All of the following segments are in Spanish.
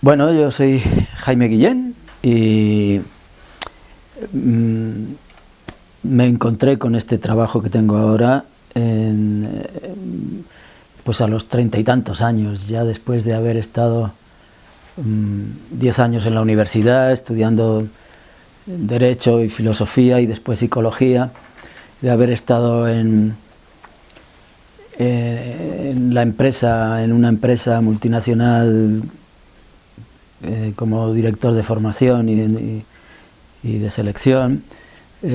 Bueno, yo soy Jaime Guillén y me encontré con este trabajo que tengo ahora pues a los 30 y tantos años, ya después de haber estado 10 años en la universidad estudiando Derecho y Filosofía y después Psicología, de haber estado en una empresa multinacional como director de formación y de selección, y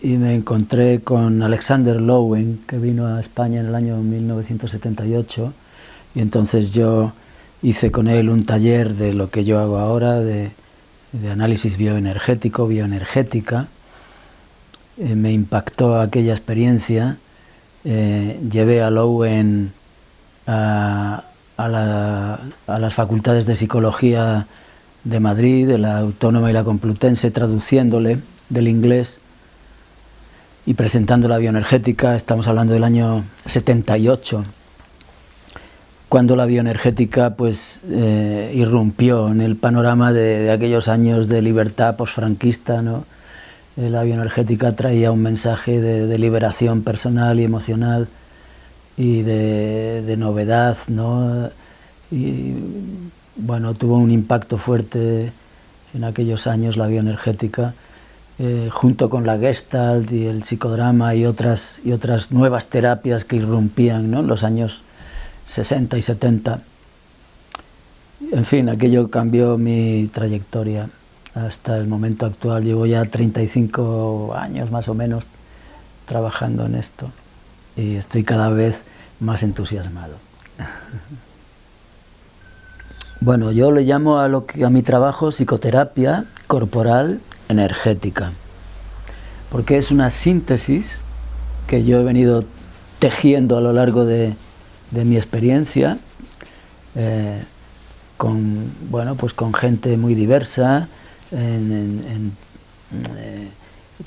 me encontré con Alexander Lowen, que vino a España en el año 1978, y entonces yo hice con él un taller de lo que yo hago ahora, de análisis bioenergético, bioenergética. Me impactó aquella experiencia. Llevé a Lowen a las facultades de Psicología de Madrid, de la Autónoma y la Complutense, traduciéndole del inglés y presentando la bioenergética. Estamos hablando del año 78, cuando la bioenergética pues irrumpió en el panorama de aquellos años de libertad posfranquista, ¿no? La bioenergética traía un mensaje de liberación personal y emocional y de novedad, ¿no? Y bueno, tuvo un impacto fuerte en aquellos años la bioenergética, junto con la Gestalt y el psicodrama y otras nuevas terapias que irrumpían, ¿no?, en los años 60 y 70. En fin, aquello cambió mi trayectoria hasta el momento actual. Llevo ya 35 años más o menos trabajando en esto y estoy cada vez más entusiasmado. Bueno, yo le llamo a mi trabajo psicoterapia corporal energética, porque es una síntesis que yo he venido tejiendo a lo largo de mi experiencia, con gente muy diversa,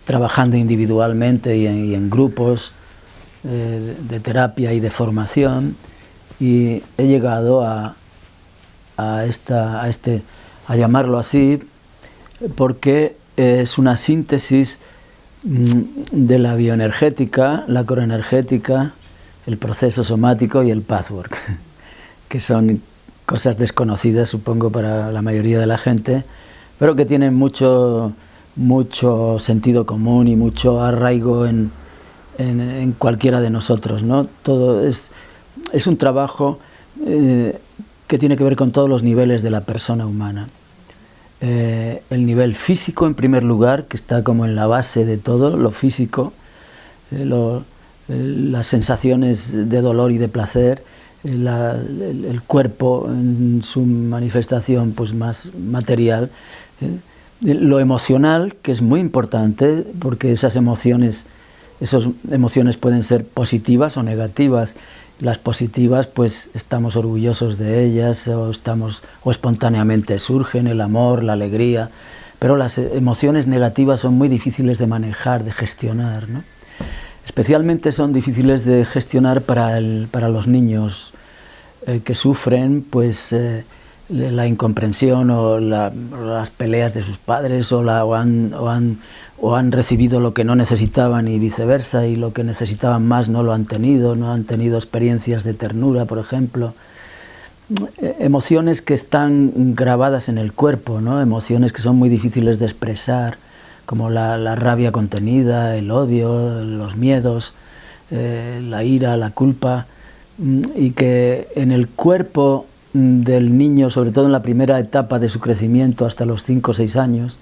trabajando individualmente y en grupos de terapia y de formación, y he llegado a llamarlo así porque es una síntesis de la bioenergética, la coroenergética, el proceso somático y el pathwork, que son cosas desconocidas, supongo, para la mayoría de la gente, pero que tienen mucho sentido común y mucho arraigo en cualquiera de nosotros, ¿no? Todo es un trabajo que tiene que ver con todos los niveles de la persona humana. El nivel físico, en primer lugar, que está como en la base de todo, lo físico, las sensaciones de dolor y de placer, el cuerpo en su manifestación pues más material, lo emocional, que es muy importante, porque esas emociones pueden ser positivas o negativas. Las positivas, pues estamos orgullosos de ellas, o espontáneamente surgen, el amor, la alegría, pero las emociones negativas son muy difíciles de manejar, de gestionar, ¿no? Especialmente son difíciles de gestionar para los niños que sufren pues la incomprensión o las peleas de sus padres, o han recibido lo que no necesitaban y viceversa, y lo que necesitaban más no lo han tenido, no han tenido experiencias de ternura, por ejemplo. Emociones que están grabadas en el cuerpo, ¿no? Emociones que son muy difíciles de expresar, como la rabia contenida, el odio, los miedos, la ira, la culpa, y que en el cuerpo del niño, sobre todo en la primera etapa de su crecimiento hasta los 5 o 6 años,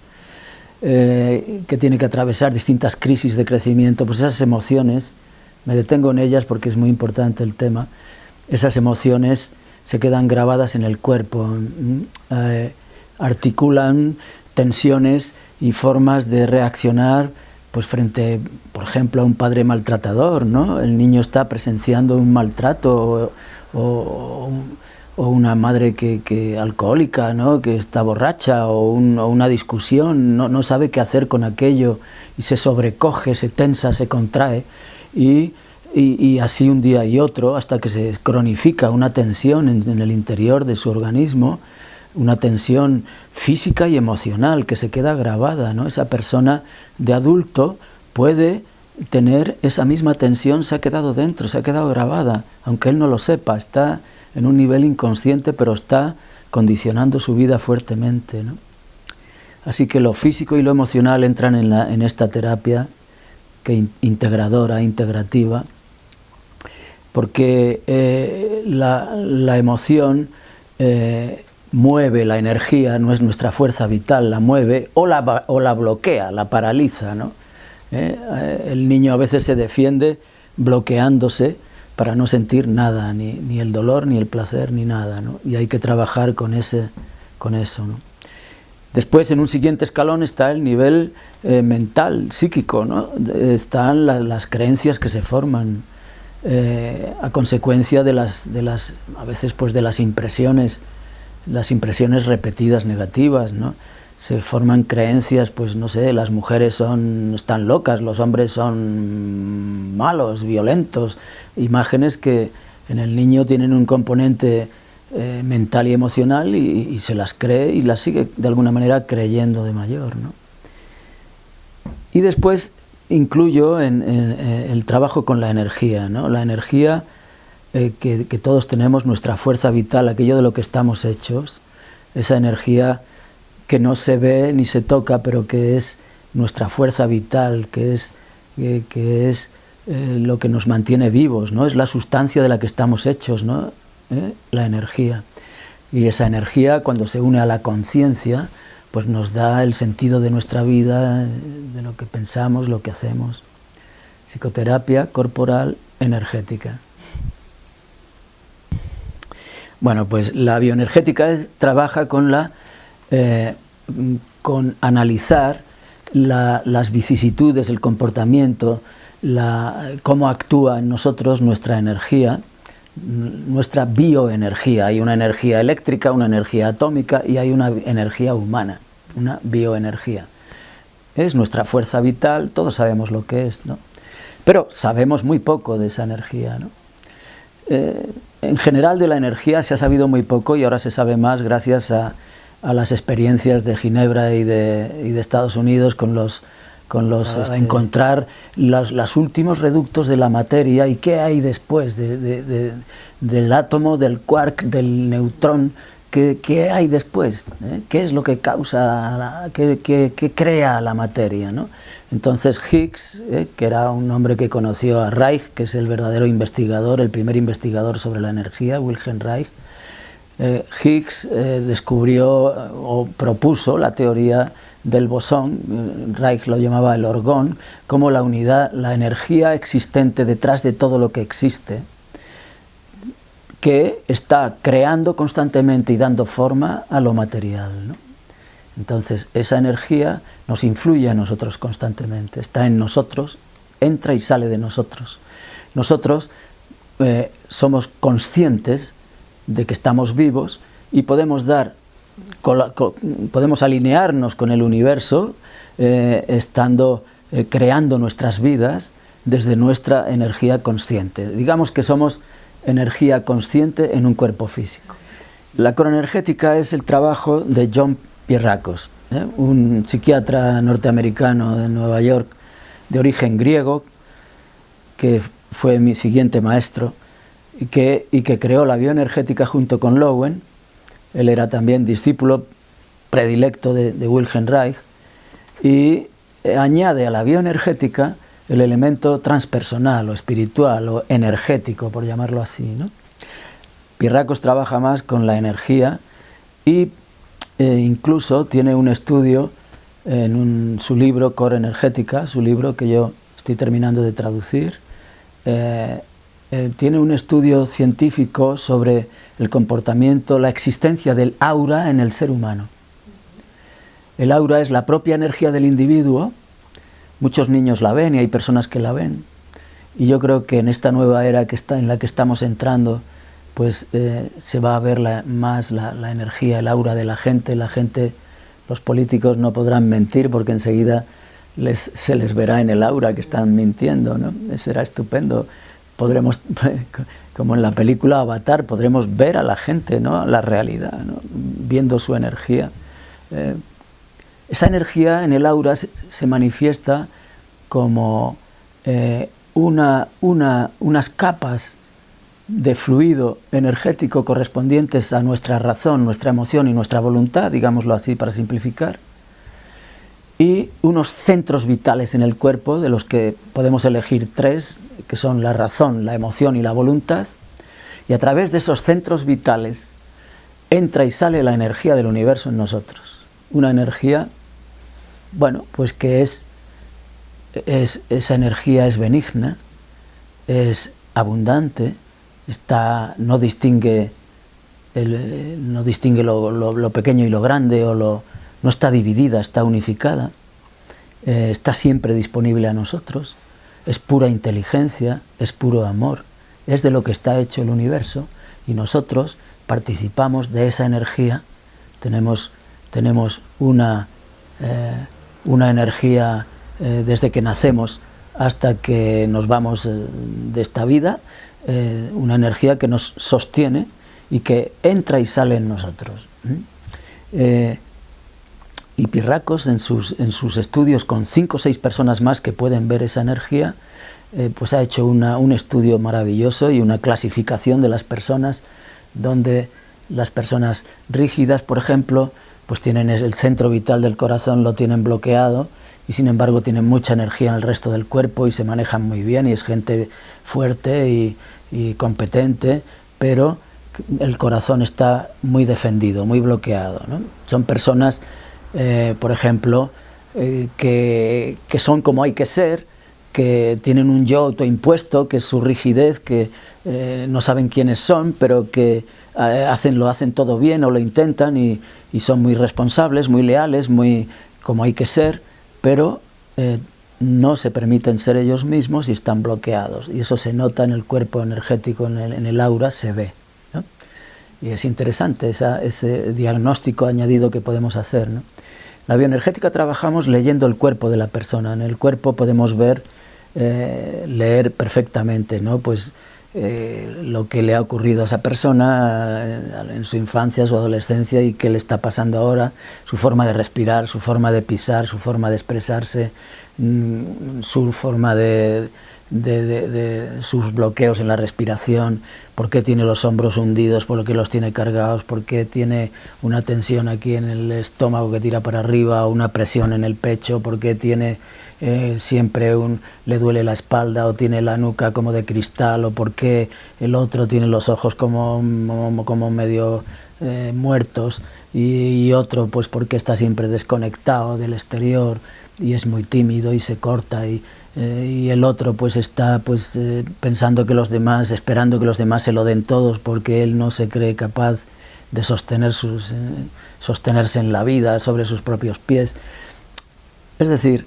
que tiene que atravesar distintas crisis de crecimiento, pues esas emociones, me detengo en ellas porque es muy importante el tema, esas emociones se quedan grabadas en el cuerpo, articulan tensiones y formas de reaccionar pues frente, por ejemplo, a un padre maltratador, ¿no? El niño está presenciando un maltrato o una madre que alcohólica, ¿no?, que está borracha, o una discusión, no sabe qué hacer con aquello y se sobrecoge, se tensa, se contrae, y y así un día y otro, hasta que se cronifica una tensión en el interior de su organismo, una tensión física y emocional que se queda grabada, ¿no? Esa persona de adulto puede tener esa misma tensión, se ha quedado dentro, se ha quedado grabada, aunque él no lo sepa, está en un nivel inconsciente, pero está condicionando su vida fuertemente, ¿no? Así que lo físico y lo emocional entran en esta terapia integradora, integrativa, porque la emoción mueve la energía, no es nuestra fuerza vital, la mueve o la bloquea, la paraliza, ¿no? El niño a veces se defiende bloqueándose para no sentir nada, ni el dolor, ni el placer, ni nada, ¿no? Y hay que trabajar con eso, ¿no? Después, en un siguiente escalón, está el nivel mental, psíquico, ¿no? Están las creencias que se forman a consecuencia de a veces pues de las impresiones repetidas negativas, ¿no? Se forman creencias, pues no sé, las mujeres están locas, los hombres son malos, violentos, imágenes que en el niño tienen un componente mental y emocional y se las cree y las sigue de alguna manera creyendo de mayor, ¿no? Y después incluyo en el trabajo con la energía, ¿no? La energía que todos tenemos, nuestra fuerza vital, aquello de lo que estamos hechos, esa energía que no se ve ni se toca, pero que es nuestra fuerza vital, que es lo que nos mantiene vivos, ¿no? Es la sustancia de la que estamos hechos, ¿no? La energía. Y esa energía, cuando se une a la conciencia, pues nos da el sentido de nuestra vida, de lo que pensamos, lo que hacemos. Psicoterapia corporal energética. Bueno, pues la bioenergética trabaja con con analizar las vicisitudes, el comportamiento, cómo actúa en nosotros nuestra energía, nuestra bioenergía. Hay una energía eléctrica, una energía atómica y hay una energía humana, una bioenergía. Es nuestra fuerza vital, todos sabemos lo que es, ¿no? Pero sabemos muy poco de esa energía, ¿no? En general de la energía se ha sabido muy poco y ahora se sabe más gracias a las experiencias de Ginebra y de Estados Unidos a encontrar los últimos reductos de la materia y qué hay después del átomo, del quark, del neutrón, qué hay después, qué es lo que causa, qué crea la materia, ¿no? Entonces Higgs, que era un hombre que conoció a Reich, que es el verdadero investigador, el primer investigador sobre la energía, Wilhelm Reich, Higgs descubrió o propuso la teoría del bosón, Reich lo llamaba el orgón, como la unidad, la energía existente detrás de todo lo que existe, que está creando constantemente y dando forma a lo material, ¿no? Entonces esa energía nos influye a nosotros constantemente, está en nosotros, entra y sale de nosotros. Nosotros somos conscientes de que estamos vivos y podemos alinearnos con el universo creando nuestras vidas desde nuestra energía consciente. Digamos que somos energía consciente en un cuerpo físico. La cronoenergética es el trabajo de John Pierrakos, un psiquiatra norteamericano de Nueva York de origen griego que fue mi siguiente maestro y que creó la bioenergética junto con Lowen. Él era también discípulo predilecto de Wilhelm Reich y añade a la bioenergética el elemento transpersonal o espiritual o energético, por llamarlo así, ¿no? Pierrakos trabaja más con la energía y incluso tiene un estudio en su libro Core Energética, su libro que yo estoy terminando de traducir. Tiene un estudio científico sobre el comportamiento, la existencia del aura en el ser humano. El aura es la propia energía del individuo. Muchos niños la ven y hay personas que la ven. Y yo creo que en esta nueva era en la que estamos entrando, pues se va a ver más la energía, el aura de la gente. Los políticos no podrán mentir porque enseguida se les verá en el aura que están mintiendo, ¿no? Será estupendo podremos, como en la película Avatar, podremos ver a la gente, ¿no? La realidad, ¿no? Viendo su energía. Esa energía en el aura se manifiesta como unas capas de fluido energético correspondientes a nuestra razón, nuestra emoción y nuestra voluntad, digámoslo así para simplificar, y unos centros vitales en el cuerpo, de los que podemos elegir 3, que son la razón, la emoción y la voluntad, y a través de esos centros vitales entra y sale la energía del universo en nosotros. Una energía, bueno, pues que esa energía es benigna, es abundante, no distingue lo pequeño y lo grande, no está dividida, está unificada, está siempre disponible a nosotros, es pura inteligencia, es puro amor, es de lo que está hecho el universo, y nosotros participamos de esa energía. Tenemos una energía desde que nacemos hasta que nos vamos de esta vida, una energía que nos sostiene y que entra y sale en nosotros. Y Pirracos, en sus estudios con 5 o 6 personas más que pueden ver esa energía, pues ha hecho un estudio maravilloso y una clasificación de las personas, donde las personas rígidas, por ejemplo, pues tienen el centro vital del corazón, lo tienen bloqueado, y sin embargo tienen mucha energía en el resto del cuerpo y se manejan muy bien, y es gente fuerte y competente, pero el corazón está muy defendido, muy bloqueado, ¿no? Son personas, por ejemplo, que son como hay que ser, que tienen un yo autoimpuesto, que es su rigidez, que no saben quiénes son, pero que lo hacen todo bien o lo intentan, y son muy responsables, muy leales, muy como hay que ser, pero no se permiten ser ellos mismos y están bloqueados, y eso se nota en el cuerpo energético, en el aura se ve, ¿no? Y es interesante ese diagnóstico añadido que podemos hacer, ¿no? La bioenergética trabajamos leyendo el cuerpo de la persona. En el cuerpo podemos ver, leer perfectamente, ¿no? Pues lo que le ha ocurrido a esa persona en su infancia, su adolescencia, y qué le está pasando ahora, su forma de respirar, su forma de pisar, su forma de expresarse, su forma de sus bloqueos en la respiración, por qué tiene los hombros hundidos, por qué los tiene cargados, por qué tiene una tensión aquí en el estómago que tira para arriba, o una presión en el pecho, por qué tiene siempre le duele la espalda, o tiene la nuca como de cristal, o por qué el otro tiene los ojos como medio muertos, y otro pues porque está siempre desconectado del exterior y es muy tímido y se corta, y el otro pues está pensando que los demás, esperando que los demás se lo den todos, porque él no se cree capaz de sostenerse en la vida sobre sus propios pies. Es decir,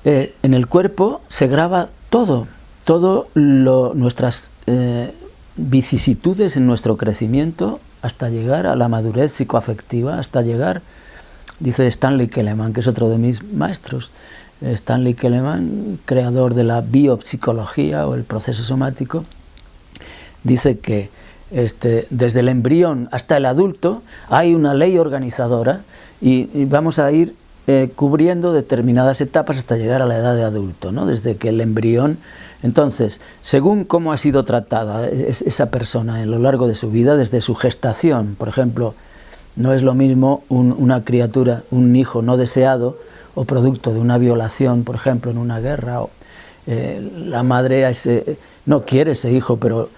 en el cuerpo se graba todo nuestras vicisitudes en nuestro crecimiento, hasta llegar a la madurez psicoafectiva, hasta llegar, dice Stanley Keleman, que es otro de mis maestros, Stanley Keleman, creador de la biopsicología o el proceso somático, dice que desde el embrión hasta el adulto hay una ley organizadora, y vamos a ir cubriendo determinadas etapas hasta llegar a la edad de adulto, ¿no? Desde que el embrión. Entonces, según cómo ha sido tratada esa persona a lo largo de su vida, desde su gestación, por ejemplo, no es lo mismo una criatura, un hijo no deseado o producto de una violación, por ejemplo, en una guerra, la madre no quiere ese hijo, pero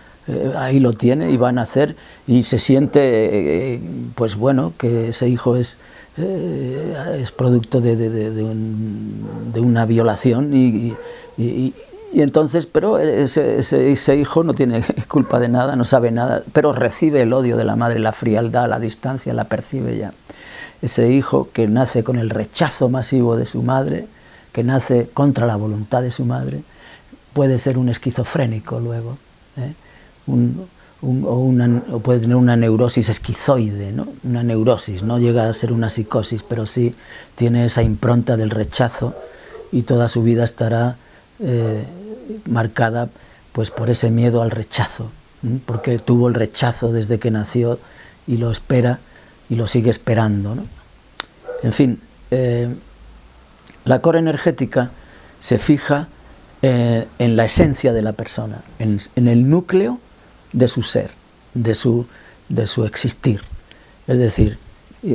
ahí lo tiene y va a nacer, y se siente pues bueno, que ese hijo es producto de una violación, y entonces, pero ese hijo no tiene culpa de nada, no sabe nada, pero recibe el odio de la madre, la frialdad, la distancia, la percibe ya. Ese hijo que nace con el rechazo masivo de su madre, que nace contra la voluntad de su madre, puede ser un esquizofrénico luego, o puede tener una neurosis esquizoide, ¿no? Una neurosis, no llega a ser una psicosis, pero sí tiene esa impronta del rechazo, y toda su vida estará marcada pues por ese miedo al rechazo, porque tuvo el rechazo desde que nació y lo espera y lo sigue esperando, ¿no? En fin, la core energética se fija en la esencia de la persona, en el núcleo de su ser, de su existir. Es decir,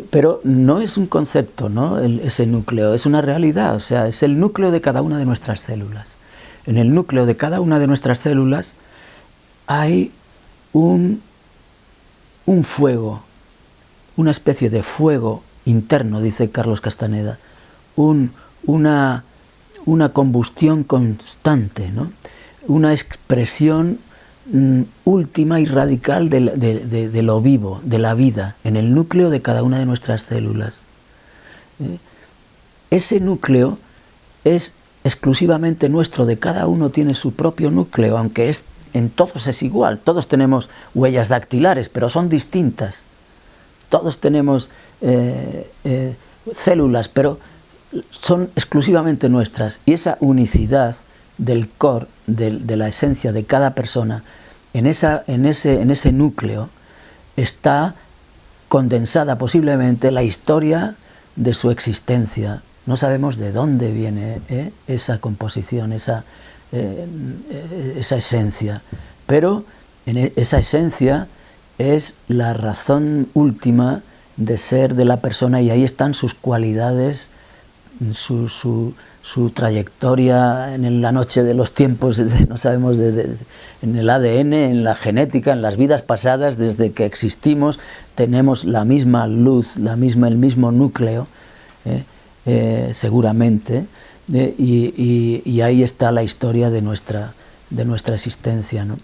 pero no es un concepto, ¿no? Ese núcleo, es una realidad, o sea, es el núcleo de cada una de nuestras células. En el núcleo de cada una de nuestras células hay un fuego, una especie de fuego interno, dice Carlos Castaneda, una combustión constante, ¿no? Una expresión última y radical de lo vivo, de la vida, en el núcleo de cada una de nuestras células. Ese núcleo es exclusivamente nuestro, de cada uno tiene su propio núcleo, aunque en todos es igual, todos tenemos huellas dactilares, pero son distintas. Todos tenemos células, pero son exclusivamente nuestras, y esa unicidad del core, de la esencia de cada persona, en ese núcleo está condensada posiblemente la historia de su existencia. No sabemos de dónde viene esa composición, esa esencia, pero esa esencia es la razón última de ser de la persona, y ahí están sus cualidades, su trayectoria en la noche de los tiempos, no sabemos, en el ADN, en la genética, en las vidas pasadas, desde que existimos, tenemos la misma luz, el mismo núcleo, seguramente, y ahí está la historia de nuestra existencia, ¿no?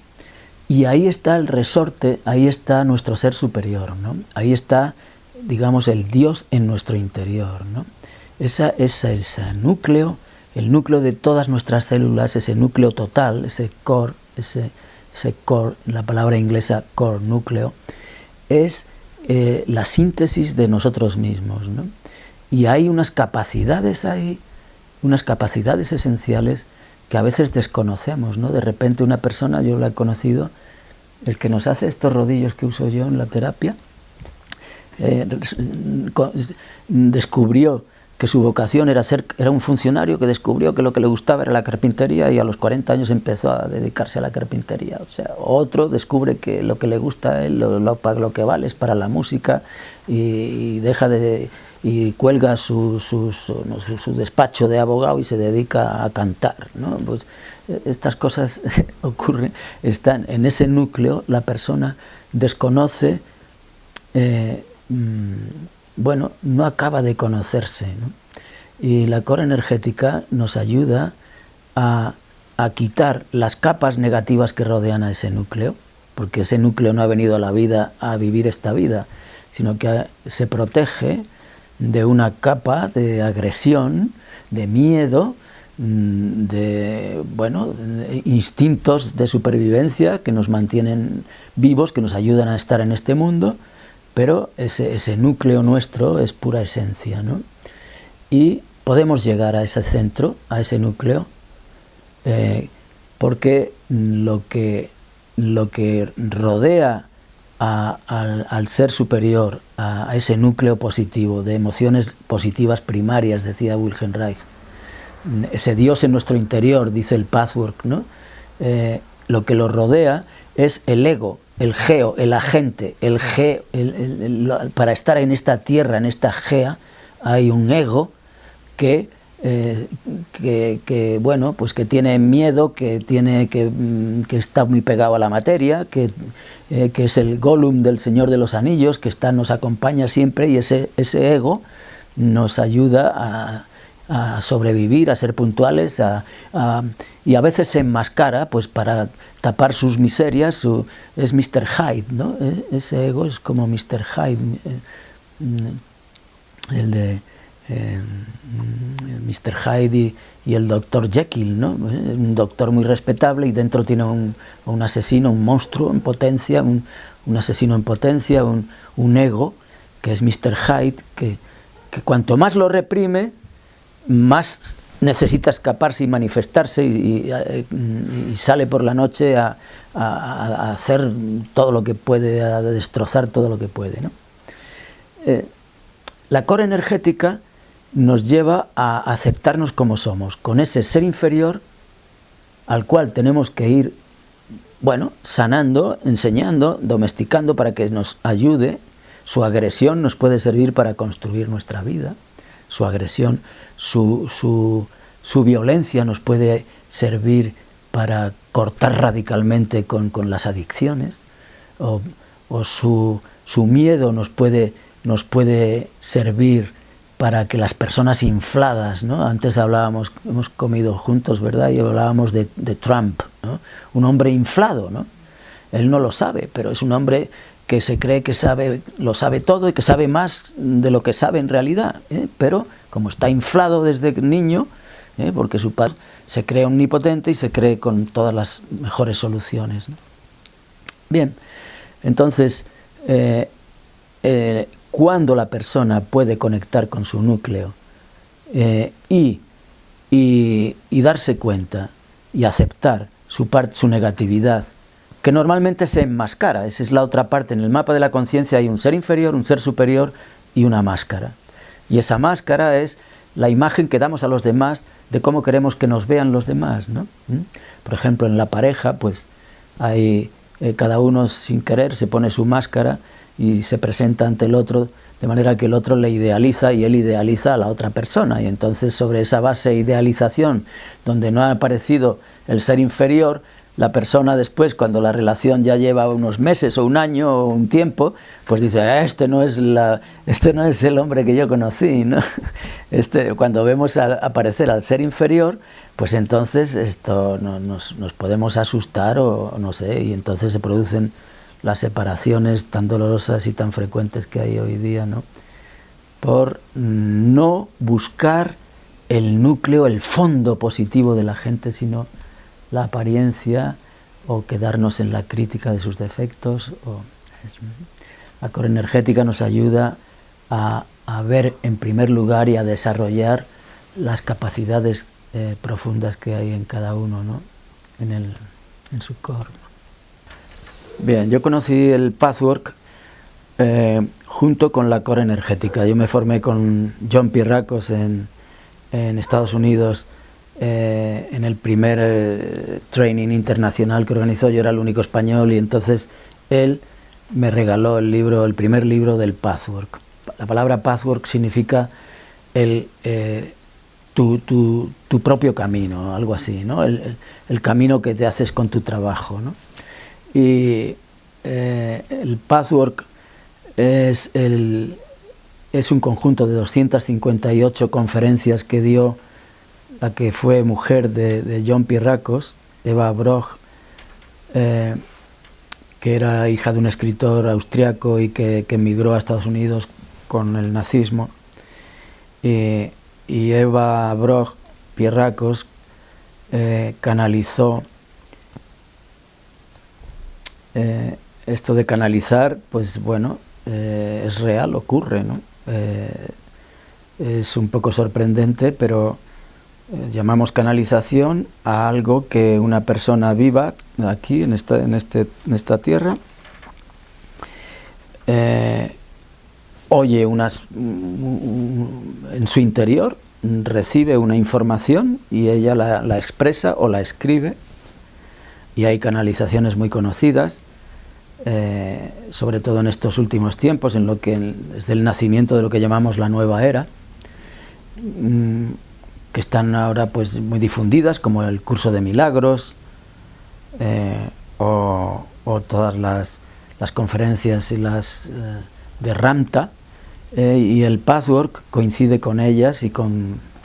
Y ahí está el resorte, ahí está nuestro ser superior, ¿no? Ahí está, digamos, el Dios en nuestro interior, ¿no? Ese núcleo, el núcleo de todas nuestras células, ese núcleo total, ese core, la palabra inglesa core, núcleo, es la síntesis de nosotros mismos, ¿no? Y hay unas capacidades ahí, unas capacidades esenciales que a veces desconocemos, ¿no? De repente una persona, yo la he conocido, el que nos hace estos rodillos que uso yo en la terapia, descubrió que su vocación era un funcionario que descubrió que lo que le gustaba era la carpintería, y a los 40 años empezó a dedicarse a la carpintería. O sea, otro descubre que lo que le gusta a él, lo que vale es para la música, y cuelga su despacho de abogado y se dedica a cantar, ¿no? Pues estas cosas ocurren, están en ese núcleo, la persona desconoce, bueno, no acaba de conocerse, ¿no? Y la core energética nos ayuda a quitar las capas negativas que rodean a ese núcleo, porque ese núcleo no ha venido a la vida a vivir esta vida, sino que se protege de una capa de agresión, de miedo, de instintos de supervivencia que nos mantienen vivos, que nos ayudan a estar en este mundo, pero ese núcleo nuestro es pura esencia, ¿no? Y podemos llegar a ese centro, a ese núcleo, porque lo que rodea al ser superior, a ese núcleo positivo, de emociones positivas primarias, decía Wilhelm Reich, ese Dios en nuestro interior, dice el Pathwork, ¿no? Lo que lo rodea es el ego, el geo, el agente, para estar en esta tierra, en esta gea, hay un ego que bueno, pues que tiene miedo, que está muy pegado a la materia, que es el Gollum del Señor de los Anillos, que nos acompaña siempre, y ese ego nos ayuda a sobrevivir, a ser puntuales, y a veces se enmascara, pues para tapar sus miserias, es Mr. Hyde, ¿no? Ese ego es como Mr. Hyde, el de Mr. Hyde y el Dr. Jekyll, ¿no? Un doctor muy respetable, y dentro tiene un asesino, un monstruo en potencia, un asesino en potencia, un ego, que es Mr. Hyde, que cuanto más lo reprime, más necesita escaparse y manifestarse y sale por la noche a hacer todo lo que puede, a destrozar todo lo que puede, ¿no? La core energética nos lleva a aceptarnos como somos, con ese ser inferior al cual tenemos que ir, bueno, sanando, enseñando, domesticando para que nos ayude. Su agresión nos puede servir para construir nuestra vida, su agresión, su violencia nos puede servir para cortar radicalmente con las adicciones, o su miedo nos puede servir para que las personas infladas, ¿no? Antes hablábamos, hemos comido juntos, ¿verdad? Y hablábamos de Trump, ¿no? Un hombre inflado, ¿no? Él no lo sabe, pero es un hombre que se cree que lo sabe todo y que sabe más de lo que sabe en realidad, pero como está inflado desde niño, porque su padre se cree omnipotente y se cree con todas las mejores soluciones, ¿no? Bien, entonces, cuando la persona puede conectar con su núcleo y darse cuenta y aceptar su negatividad, que normalmente se enmascara, esa es la otra parte. En el mapa de la conciencia hay un ser inferior, un ser superior y una máscara. Y esa máscara es la imagen que damos a los demás de cómo queremos que nos vean los demás, ¿no? Por ejemplo, en la pareja, pues hay cada uno sin querer se pone su máscara y se presenta ante el otro de manera que el otro le idealiza y él idealiza a la otra persona, y entonces sobre esa base de idealización, donde no ha aparecido el ser inferior, la persona después, cuando la relación ya lleva unos meses o un año o un tiempo, pues dice, este no es el hombre que yo conocí, ¿no? Cuando vemos aparecer al ser inferior, pues entonces nos podemos asustar o no sé, y entonces se producen las separaciones tan dolorosas y tan frecuentes que hay hoy día, ¿no? Por no buscar el núcleo, el fondo positivo de la gente, sino la apariencia, o quedarnos en la crítica de sus defectos. La core energética nos ayuda a ver en primer lugar y a desarrollar las capacidades profundas que hay en cada uno, ¿no? En su core. Bien, yo conocí el Pathwork junto con la core energética. Yo me formé con John Pierrakos en Estados Unidos, en el primer training internacional que organizó. Yo era el único español, y entonces él me regaló el primer libro del Pathwork. La palabra Pathwork significa tu propio camino, algo así, ¿no? El camino que te haces con tu trabajo, ¿no? Y el Pathwork es un conjunto de 258 conferencias que dio la que fue mujer de John Pierrakos, Eva Broch, que era hija de un escritor austriaco y que emigró a Estados Unidos con el nazismo. Y Eva Broch Pierrakos canalizó. Esto de canalizar, pues bueno, es real, ocurre, ¿no? Es un poco sorprendente, pero llamamos canalización a algo que una persona viva aquí en esta tierra oye en su interior, recibe una información y ella la expresa o la escribe. Y hay canalizaciones muy conocidas, sobre todo en estos últimos tiempos, desde el nacimiento de lo que llamamos la nueva era, que están ahora pues muy difundidas, como el curso de milagros, o todas las conferencias y las de Ramta, y el Pathwork coincide con ellas, y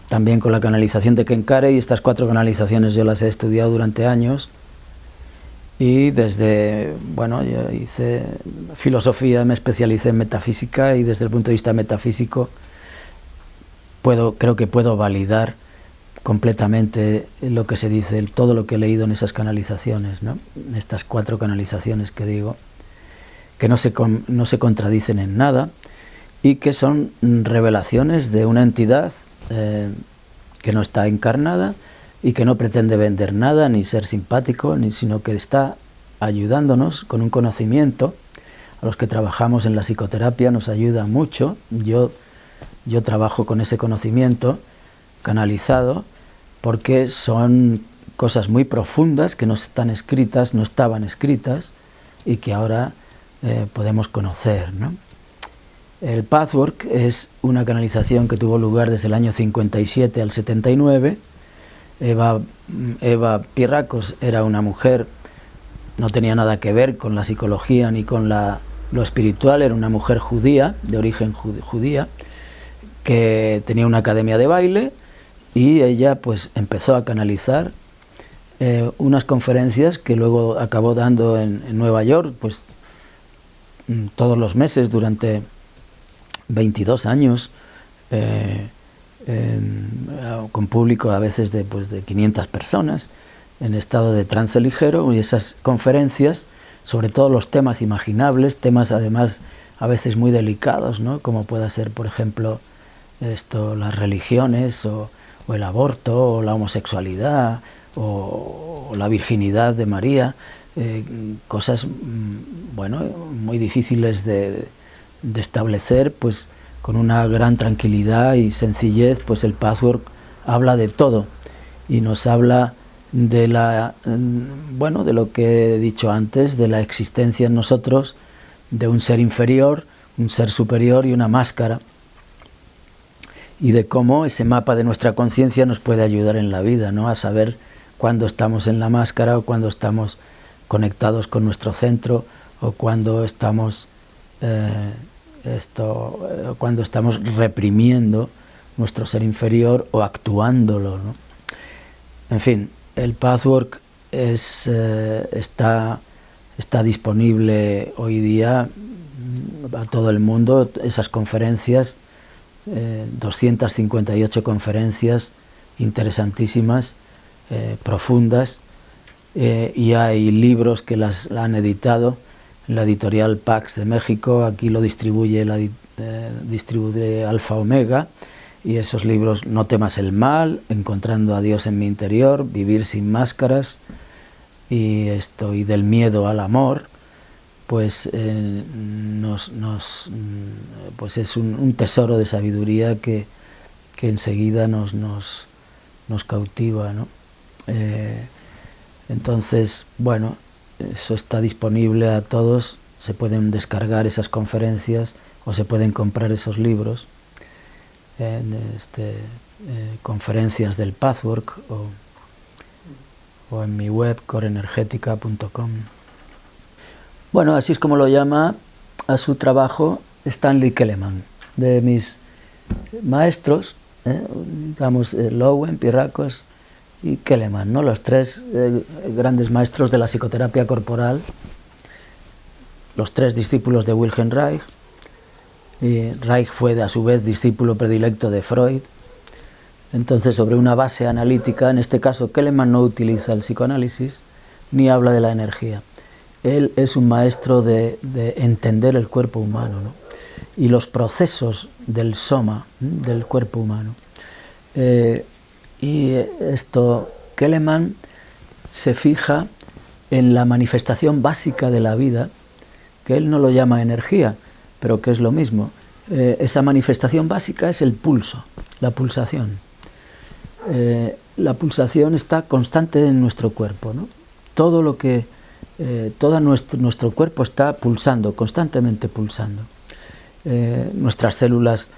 también con la canalización de Kenkare, y estas 4 canalizaciones yo las he estudiado durante años. Y yo hice filosofía, me especialicé en metafísica, y desde el punto de vista metafísico creo que puedo validar completamente lo que se dice, todo lo que he leído en esas canalizaciones, ¿no? En estas 4 canalizaciones que digo, que no se contradicen en nada, y que son revelaciones de una entidad que no está encarnada y que no pretende vender nada ni ser simpático, sino que está ayudándonos con un conocimiento. A los que trabajamos en la psicoterapia nos ayuda mucho. Yo trabajo con ese conocimiento canalizado porque son cosas muy profundas que no están escritas, no estaban escritas y que ahora podemos conocer, ¿no? El Pathwork es una canalización que tuvo lugar desde el año 57 al 79. Eva Pierrakos era una mujer, no tenía nada que ver con la psicología ni con lo espiritual, era una mujer judía, de origen judía, que tenía una academia de baile y ella pues empezó a canalizar unas conferencias que luego acabó dando en Nueva York, pues todos los meses durante 22 años, con público a veces de 500 personas, en estado de trance ligero, y esas conferencias sobre todos los temas imaginables, temas además a veces muy delicados, ¿no? Como pueda ser, por ejemplo, las religiones, o el aborto, o la homosexualidad, o la virginidad de María, cosas muy difíciles de establecer, pues con una gran tranquilidad y sencillez. Pues el Pathwork habla de todo y nos habla de de lo que he dicho antes, de la existencia en nosotros de un ser inferior, un ser superior y una máscara, y de cómo ese mapa de nuestra conciencia nos puede ayudar en la vida, ¿no? A saber cuándo estamos en la máscara, o cuándo estamos conectados con nuestro centro, o cuándo estamos cuando estamos reprimiendo nuestro ser inferior o actuándolo, ¿no? En fin, el Pathwork está disponible hoy día a todo el mundo. Esas conferencias, 258 conferencias interesantísimas, profundas, y hay libros que las han editado. La editorial Pax de México, aquí lo distribuye distribuye Alfa Omega, y esos libros: No temas el mal, Encontrando a Dios en mi interior, Vivir sin máscaras, y Del miedo al amor, pues pues es un tesoro de sabiduría que enseguida nos cautiva, ¿no? Entonces, bueno, eso está disponible a todos. Se pueden descargar esas conferencias o se pueden comprar esos libros en conferencias del Pathwork, o en mi web corenergetica.com. Bueno, así es como lo llama a su trabajo Stanley Keleman. De mis maestros, digamos, Lowen, Pierrakos y Keleman, ¿no? Los tres grandes maestros de la psicoterapia corporal, los tres discípulos de Wilhelm Reich. Y Reich fue a su vez discípulo predilecto de Freud. Entonces, sobre una base analítica, en este caso Keleman no utiliza el psicoanálisis ni habla de la energía. Él es un maestro de entender el cuerpo humano, ¿no? Y los procesos del soma, del cuerpo humano. Keleman se fija en la manifestación básica de la vida, que él no lo llama energía, pero que es lo mismo. Esa manifestación básica es el pulso, la pulsación. La pulsación está constante en nuestro cuerpo, ¿no? Todo nuestro cuerpo está pulsando, constantemente pulsando. Nuestras células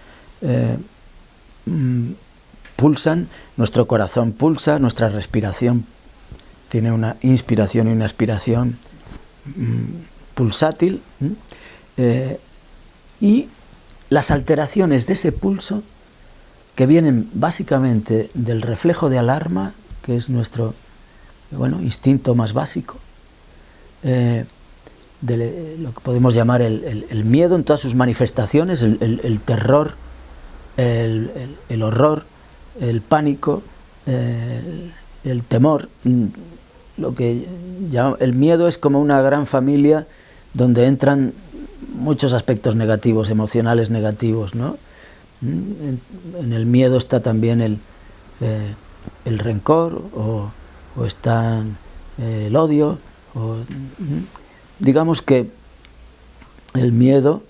pulsan, nuestro corazón pulsa, nuestra respiración tiene una inspiración y una expiración pulsátil, y las alteraciones de ese pulso, que vienen básicamente del reflejo de alarma, que es nuestro instinto más básico, de lo que podemos llamar el miedo en todas sus manifestaciones, el terror, el horror, el pánico, el temor. Lo que el miedo es como una gran familia donde entran muchos aspectos negativos, emocionales negativos, ¿no? En el miedo está también el rencor o está el odio, digamos que el miedo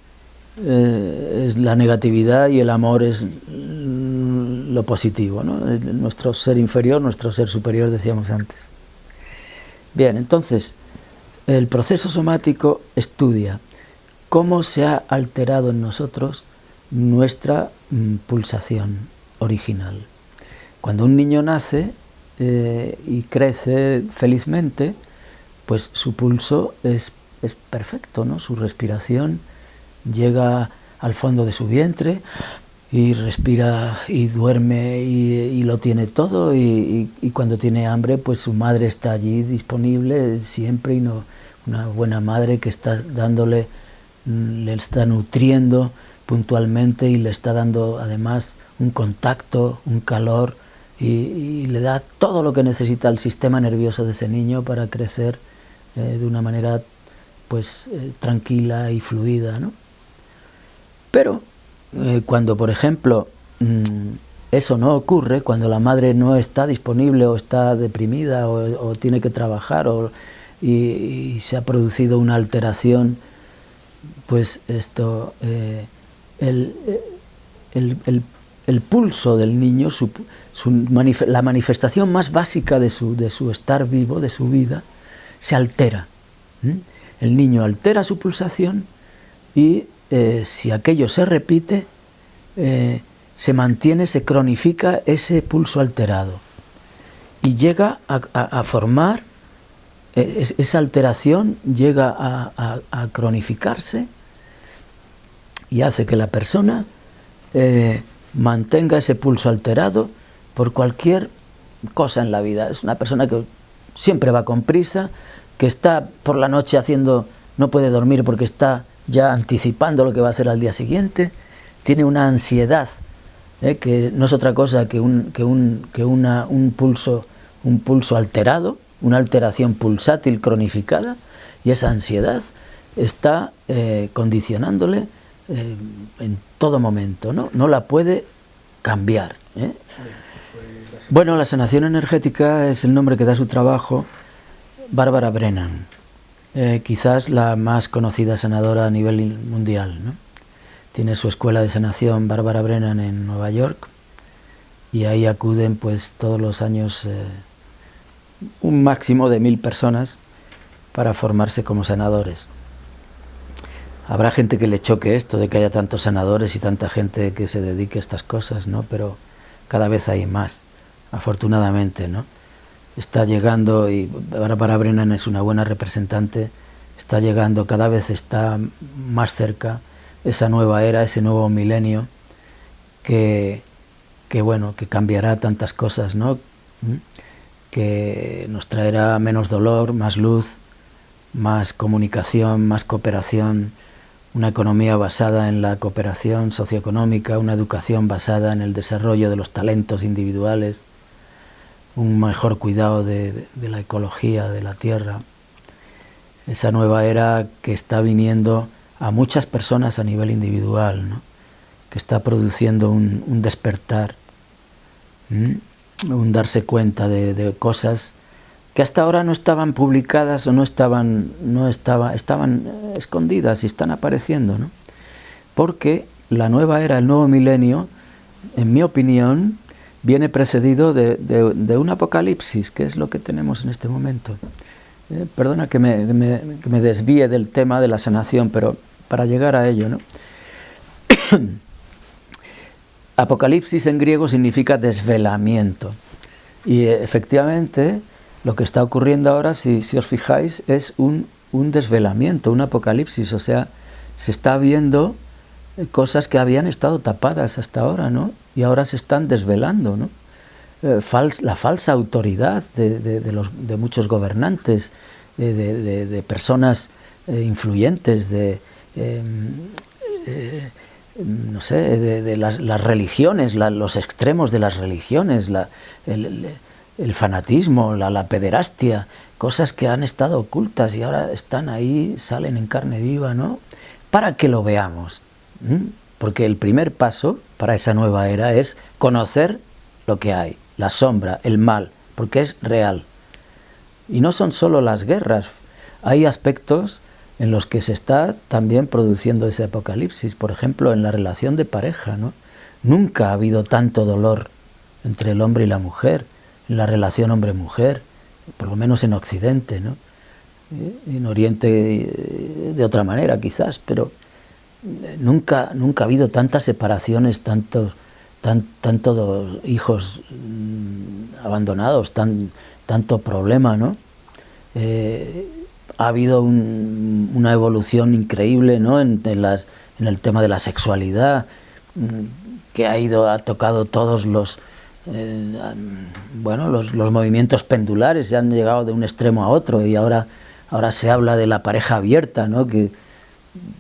es la negatividad y el amor es lo positivo, ¿no? Nuestro ser inferior, nuestro ser superior, decíamos antes. Bien, entonces, el proceso somático estudia cómo se ha alterado en nosotros nuestra pulsación original. Cuando un niño nace y crece felizmente, pues su pulso es perfecto, ¿no? Su respiración llega al fondo de su vientre y respira y duerme y lo tiene todo, y cuando tiene hambre, pues su madre está allí disponible siempre, y no, una buena madre que está dándole, le está nutriendo puntualmente y le está dando además un contacto, un calor, y le da todo lo que necesita el sistema nervioso de ese niño para crecer de una manera pues tranquila y fluida, ¿no? Pero cuando, por ejemplo, eso no ocurre, cuando la madre no está disponible o está deprimida o tiene que trabajar y se ha producido una alteración, pues esto, el pulso del niño, la manifestación más básica de su estar vivo, de su vida, se altera. El niño altera su pulsación y si aquello se repite, se mantiene, se cronifica ese pulso alterado y llega a formar, esa alteración llega a cronificarse y hace que la persona mantenga ese pulso alterado por cualquier cosa en la vida. Es una persona que siempre va con prisa, que está por la noche no puede dormir porque está ya anticipando lo que va a hacer al día siguiente, tiene una ansiedad que no es otra cosa que un pulso alterado, una alteración pulsátil cronificada, y esa ansiedad está condicionándole en todo momento, no la puede cambiar. Bueno, la sanación energética es el nombre que da su trabajo Barbara Brennan. Quizás la más conocida sanadora a nivel mundial, ¿no? Tiene su escuela de sanación Barbara Brennan en Nueva York, y ahí acuden pues todos los años un máximo de 1000 personas para formarse como sanadores. Habrá gente que le choque esto de que haya tantos sanadores y tanta gente que se dedique a estas cosas, ¿no? Pero cada vez hay más, afortunadamente, ¿no? Está llegando, y Barbara Brennan es una buena representante, está llegando, cada vez está más cerca esa nueva era, ese nuevo milenio que cambiará tantas cosas, ¿no? Que nos traerá menos dolor, más luz, más comunicación, más cooperación, una economía basada en la cooperación socioeconómica, una educación basada en el desarrollo de los talentos individuales, un mejor cuidado de la ecología, de la tierra. Esa nueva era que está viniendo a muchas personas a nivel individual, ¿no? Que está produciendo un despertar, un darse cuenta de cosas que hasta ahora no estaban publicadas o estaban escondidas y están apareciendo, ¿no? Porque la nueva era, el nuevo milenio, en mi opinión, viene precedido de un apocalipsis, que es lo que tenemos en este momento. Perdona que me desvíe del tema de la sanación, pero para llegar a ello, ¿no? Apocalipsis en griego significa desvelamiento, y efectivamente lo que está ocurriendo ahora, si os fijáis, es un desvelamiento, un apocalipsis, o sea, se está viendo cosas que habían estado tapadas hasta ahora, ¿no? Y ahora se están desvelando, ¿no? La falsa autoridad de muchos gobernantes, de personas influyentes, no sé, de las religiones, los extremos de las religiones, el fanatismo, la pederastia, cosas que han estado ocultas y ahora están ahí, salen en carne viva, ¿no? Para que lo veamos. Porque el primer paso para esa nueva era es conocer lo que hay. la sombra, el mal, porque es real. Y no son solo las guerras, hay aspectos en los que se está también produciendo ese apocalipsis, por ejemplo, en la relación de pareja, ¿no? Nunca ha habido tanto dolor entre el hombre y la mujer, en la relación hombre-mujer, por lo menos en Occidente, ¿no? En Oriente de otra manera quizás, pero nunca ha habido tantas separaciones, tantos hijos abandonados, tanto problema, ¿no? Ha habido una evolución increíble, ¿no? en el tema de la sexualidad, que ha tocado todos los movimientos pendulares, se han llegado de un extremo a otro, y ahora se habla de la pareja abierta, ¿no? Que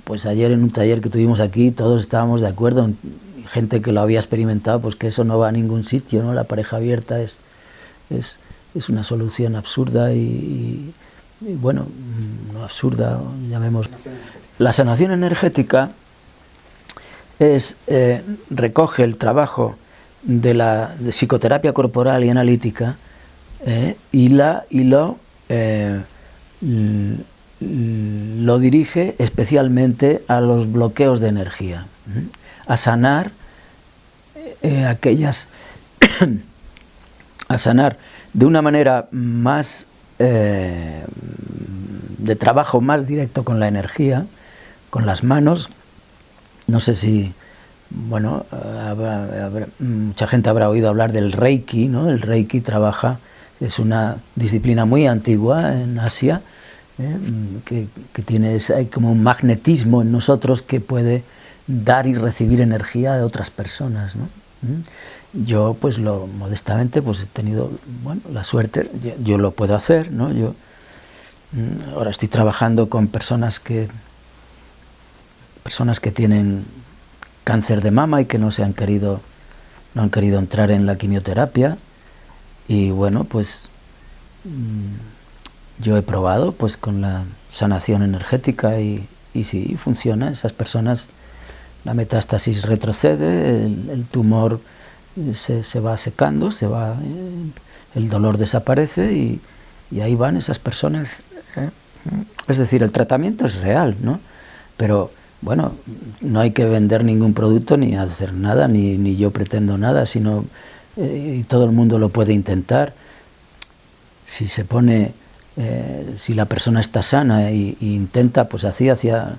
pues ayer en un taller que tuvimos aquí todos estábamos de acuerdo, gente que lo había experimentado, pues que eso no va a ningún sitio, ¿no? La pareja abierta es una solución absurda y bueno, no absurda, llamemos. La sanación energética recoge el trabajo de psicoterapia corporal y analítica y lo dirige especialmente a los bloqueos de energía, a sanar a sanar de una manera más de trabajo más directo con la energía, con las manos. No sé si, bueno, mucha gente habrá oído hablar del Reiki, ¿no? El Reiki es una disciplina muy antigua en Asia, que hay como un magnetismo en nosotros que puede dar y recibir energía de otras personas, ¿no? Yo, pues modestamente, pues he tenido, bueno, la suerte, yo lo puedo hacer, ¿no? Yo ahora estoy trabajando con personas que tienen cáncer de mama y que no han querido entrar en la quimioterapia, y bueno, pues yo he probado pues con la sanación energética y sí funciona. Esas personas, la metástasis retrocede, el tumor se va secando, el dolor desaparece y ahí van esas personas. Es decir, el tratamiento es real, ¿no? Pero bueno, no hay que vender ningún producto ni hacer nada, ni yo pretendo nada, sino y todo el mundo lo puede intentar. Si se pone, si la persona está sana y intenta, pues así hacía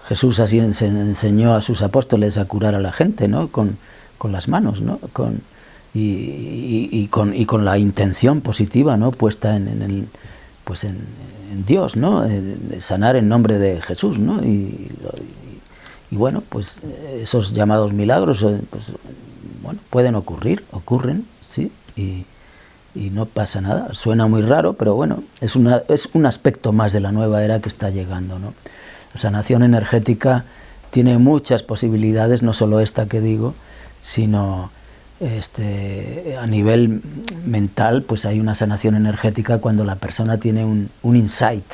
Jesús, así enseñó a sus apóstoles a curar a la gente, ¿no? Con las manos, ¿no? Y con la intención positiva, ¿no? Puesta en Dios, ¿no? De sanar en nombre de Jesús, ¿no? Y bueno, pues esos llamados milagros, pues, bueno, ocurren, sí, y no pasa nada. Suena muy raro, pero bueno, es un aspecto más de la nueva era que está llegando, ¿no? La sanación energética tiene muchas posibilidades, no solo esta que digo, sino a nivel mental, pues hay una sanación energética cuando la persona tiene un insight,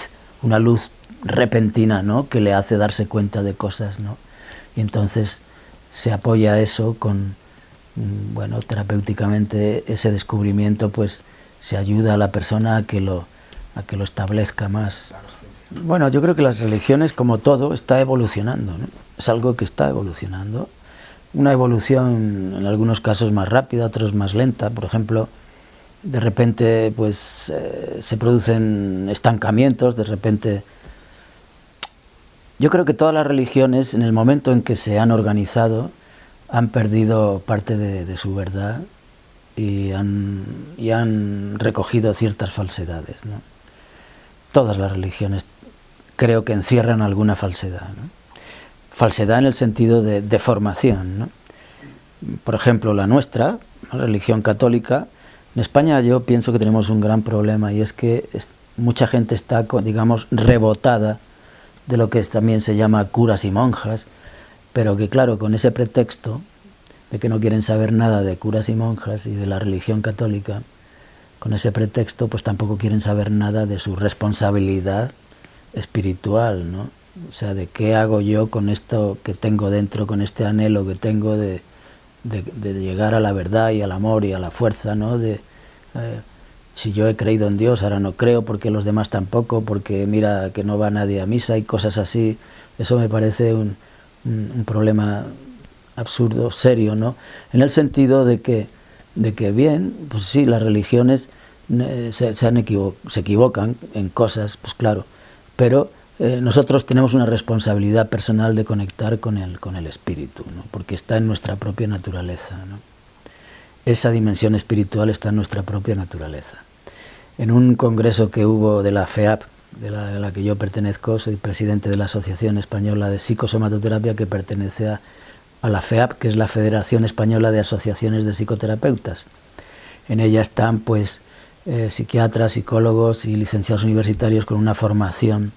una luz repentina, ¿no? Que le hace darse cuenta de cosas, ¿no? Y entonces se apoya eso con, bueno, terapéuticamente ese descubrimiento, pues se ayuda a la persona a que lo establezca más. Bueno, yo creo que las religiones, como todo, está evolucionando, ¿no? Es algo que está evolucionando. Una evolución en algunos casos más rápida, otros más lenta. Por ejemplo, de repente pues se producen estancamientos, de repente. Yo creo que todas las religiones, en el momento en que se han organizado, han perdido parte de su verdad y han recogido ciertas falsedades, ¿no? Todas las religiones creo que encierran alguna falsedad, ¿no? Falsedad en el sentido de deformación, ¿no? Por ejemplo, la nuestra, la religión católica, en España yo pienso que tenemos un gran problema, y es que mucha gente está, digamos, rebotada de lo que también se llama curas y monjas, pero que claro, con ese pretexto de que no quieren saber nada de curas y monjas y de la religión católica, con ese pretexto pues tampoco quieren saber nada de su responsabilidad espiritual, ¿no? O sea, de qué hago yo con esto que tengo dentro, con este anhelo que tengo de de llegar a la verdad y al amor y a la fuerza, ¿no? Si yo he creído en Dios, ahora no creo, porque los demás tampoco, porque mira que no va nadie a misa y cosas así. Eso me parece un problema absurdo, serio, ¿no? En el sentido de que bien, pues sí, las religiones se equivocan en cosas, pues claro, pero nosotros tenemos una responsabilidad personal de conectar con el espíritu, ¿no? Porque está en nuestra propia naturaleza, ¿no? Esa dimensión espiritual está en nuestra propia naturaleza. En un congreso que hubo de la FEAP, de la que yo pertenezco, soy presidente de la Asociación Española de Psicosomatoterapia, que pertenece a la FEAP, que es la Federación Española de Asociaciones de Psicoterapeutas. En ella están pues psiquiatras, psicólogos y licenciados universitarios con una formación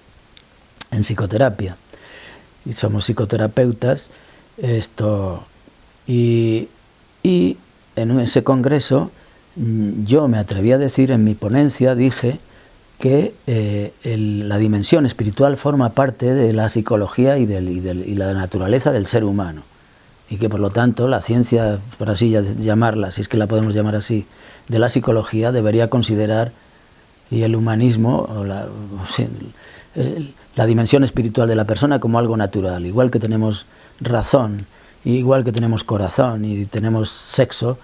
en psicoterapia. Y somos psicoterapeutas. Y en ese congreso yo me atreví a decir, en mi ponencia dije que la dimensión espiritual forma parte de la psicología y la naturaleza del ser humano, y que por lo tanto la ciencia, por así llamarla, si es que la podemos llamar así, de la psicología debería considerar, y el humanismo, la dimensión espiritual de la persona como algo natural. Igual que tenemos razón, igual que tenemos corazón y tenemos sexo,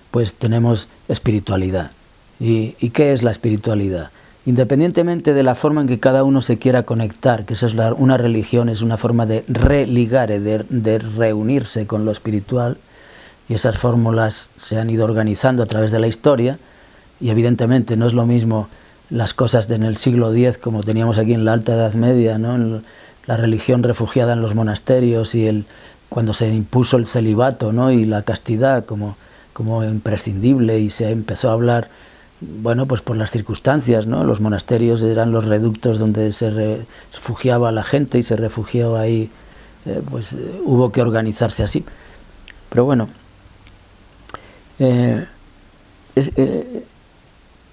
pues tenemos espiritualidad. ¿Y qué es la espiritualidad? Independientemente de la forma en que cada uno se quiera conectar, que esa es una religión, es una forma de religar, de reunirse con lo espiritual, y esas fórmulas se han ido organizando a través de la historia, y evidentemente no es lo mismo las cosas en el siglo X, como teníamos aquí en la Alta Edad Media, ¿no? La religión refugiada en los monasterios y cuando se impuso el celibato, ¿no? Y la castidad como imprescindible, y se empezó a hablar, bueno, pues por las circunstancias, ¿no? Los monasterios eran los reductos donde se refugiaba la gente, y se refugió ahí, hubo que organizarse así. Pero bueno,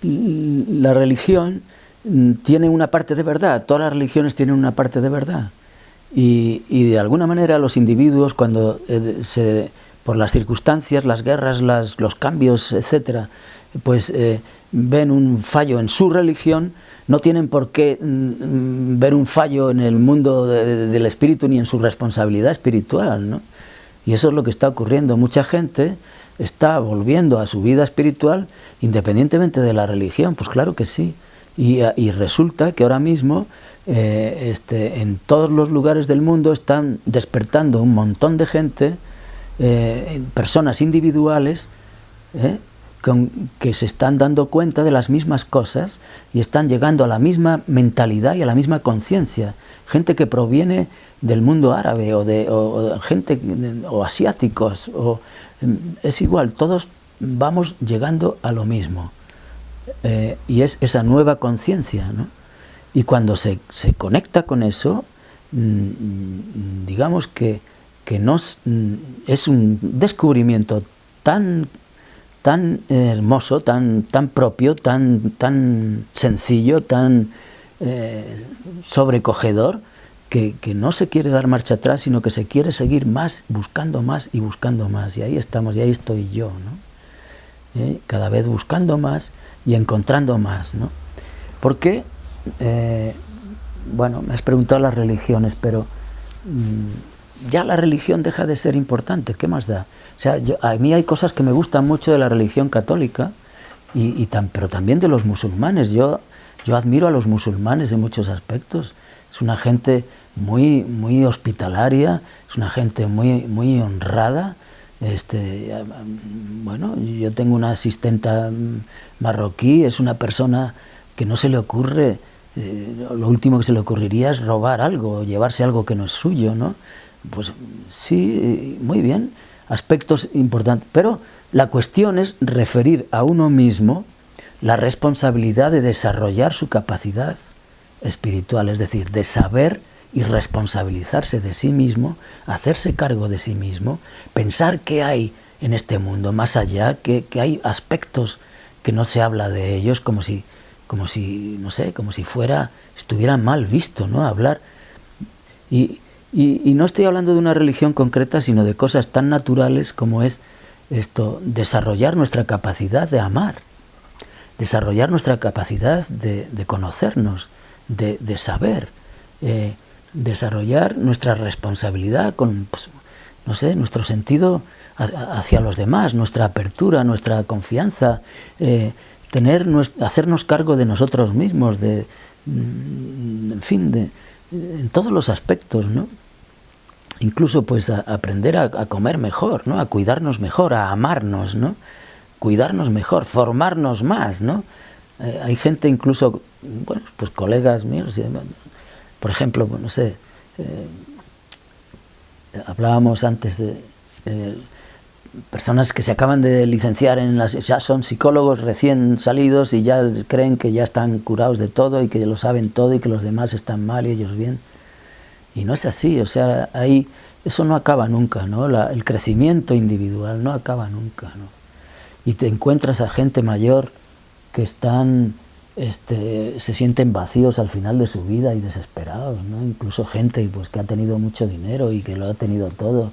la religión tiene una parte de verdad, todas las religiones tienen una parte de verdad, y de alguna manera los individuos, cuando por las circunstancias, las guerras, los cambios, etcétera, pues ven un fallo en su religión, no tienen por qué ver un fallo en el mundo del espíritu ni en su responsabilidad espiritual, ¿no? Y eso es lo que está ocurriendo. Mucha gente está volviendo a su vida espiritual independientemente de la religión. Pues claro que sí. Y resulta que ahora mismo en todos los lugares del mundo están despertando un montón de gente, personas individuales, que se están dando cuenta de las mismas cosas y están llegando a la misma mentalidad y a la misma conciencia. Gente que proviene del mundo árabe o gente o asiáticos, es igual, todos vamos llegando a lo mismo, y es esa nueva conciencia, ¿no? Y cuando se conecta con eso, digamos que es un descubrimiento tan hermoso, tan propio, tan sencillo, tan sobrecogedor, que no se quiere dar marcha atrás, sino que se quiere seguir más, buscando más y buscando más. Y ahí estamos, y ahí estoy yo, ¿no? Cada vez buscando más y encontrando más, ¿no? Porque, bueno, me has preguntado las religiones, pero ya la religión deja de ser importante. ¿Qué más da? O sea, a mí hay cosas que me gustan mucho de la religión católica, pero también de los musulmanes. Yo admiro a los musulmanes en muchos aspectos. Es una gente muy, muy hospitalaria, es una gente muy, muy honrada. Bueno, yo tengo una asistenta marroquí, es una persona que no se le ocurre, lo último que se le ocurriría es robar algo, o llevarse algo que no es suyo, ¿no? Pues sí, muy bien, aspectos importantes, pero la cuestión es referir a uno mismo la responsabilidad de desarrollar su capacidad espiritual, es decir, de saber y responsabilizarse de sí mismo, hacerse cargo de sí mismo, pensar qué hay en este mundo más allá, que hay aspectos que no se habla de ellos, como si no sé, como si estuviera mal visto, ¿no? Hablar. Y Y no estoy hablando de una religión concreta, sino de cosas tan naturales como es esto, desarrollar nuestra capacidad de amar, desarrollar nuestra capacidad de conocernos, de saber, desarrollar nuestra responsabilidad con, pues, no sé, nuestro sentido hacia los demás, nuestra apertura, nuestra confianza, hacernos cargo de nosotros mismos, en fin, en todos los aspectos, ¿no? Incluso pues aprender a comer mejor, ¿no? A cuidarnos mejor, a amarnos, ¿no? Cuidarnos mejor, formarnos más, ¿no? Hay gente incluso, bueno, pues colegas míos, por ejemplo, no sé, hablábamos antes de personas que se acaban de licenciar ya son psicólogos recién salidos y ya creen que ya están curados de todo y que lo saben todo y que los demás están mal y ellos bien. Y no es así, o sea, eso no acaba nunca, ¿no? El crecimiento individual no acaba nunca, ¿no? Y te encuentras a gente mayor que se sienten vacíos al final de su vida y desesperados, ¿no? Incluso gente pues, que ha tenido mucho dinero y que lo ha tenido todo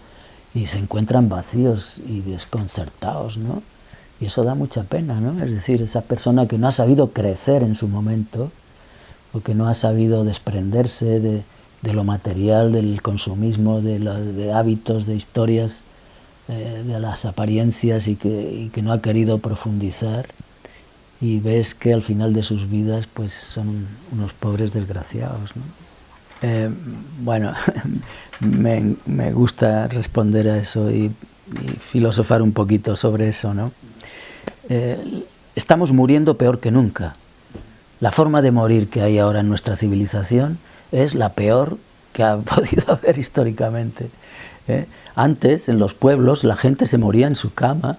y se encuentran vacíos y desconcertados, ¿no? Y eso da mucha pena, ¿no? Es decir, esa persona que no ha sabido crecer en su momento o que no ha sabido desprenderse de lo material, del consumismo, de hábitos, de historias, de las apariencias y que no ha querido profundizar, y ves que al final de sus vidas pues son unos pobres desgraciados, ¿no? Bueno, me gusta responder a eso y filosofar un poquito sobre eso, ¿no? Estamos muriendo peor que nunca. La forma de morir que hay ahora en nuestra civilización es la peor que ha podido haber históricamente. Antes, en los pueblos, la gente se moría en su cama,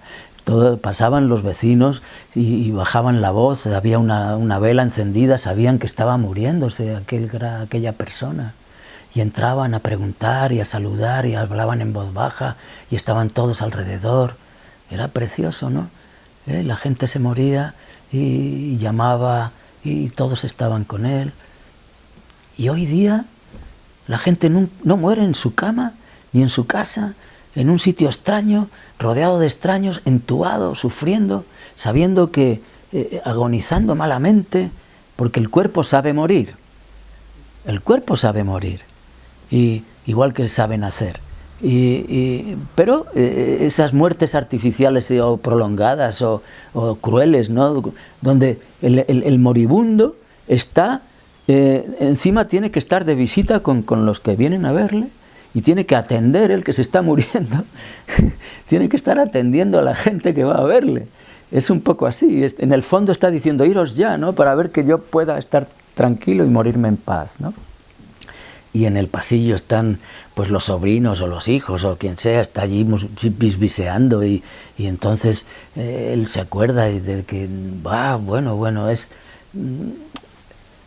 pasaban los vecinos y bajaban la voz, había una vela encendida, sabían que estaba muriéndose aquella persona. Y entraban a preguntar y a saludar y hablaban en voz baja y estaban todos alrededor. Era precioso, ¿no? La gente se moría y llamaba y todos estaban con él. Y hoy día la gente no muere en su cama ni en su casa, en un sitio extraño, rodeado de extraños, entubado, sufriendo, sabiendo que, agonizando malamente, porque el cuerpo sabe morir. El cuerpo sabe morir, igual que sabe nacer. Pero esas muertes artificiales o prolongadas o crueles, ¿no? Donde el moribundo está, encima tiene que estar de visita con los que vienen a verle, y tiene que atender, el que se está muriendo, tiene que estar atendiendo a la gente que va a verle. Es un poco así, en el fondo está diciendo, iros ya, ¿no? Para ver que yo pueda estar tranquilo y morirme en paz, ¿no? Y en el pasillo están pues los sobrinos o los hijos o quien sea, está allí bisbiseando y entonces él se acuerda de que, bueno, es...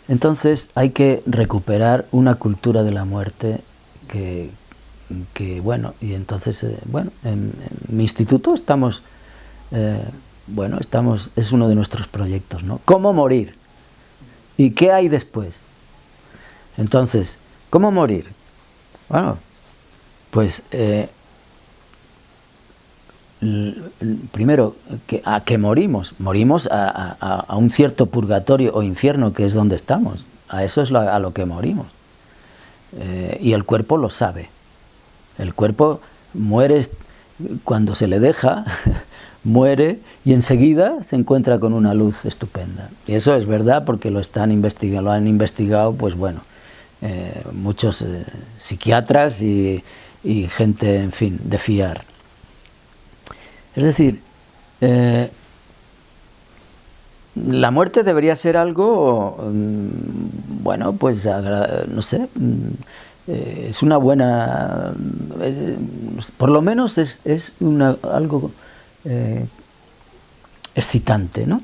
Entonces hay que recuperar una cultura de la muerte que bueno, y entonces, en mi instituto estamos, es uno de nuestros proyectos, ¿no? ¿Cómo morir? ¿Y qué hay después? Entonces, ¿cómo morir? Bueno, pues primero, ¿a qué morimos? Morimos a un cierto purgatorio o infierno, que es donde estamos. A eso es a lo que morimos. Y el cuerpo lo sabe. El cuerpo muere cuando se le deja, muere y enseguida se encuentra con una luz estupenda. Y eso es verdad porque lo han investigado, pues bueno, muchos psiquiatras y gente, en fin, de fiar. Es decir, la muerte debería ser algo, bueno, pues, no sé, es una buena, por lo menos es algo excitante, ¿no?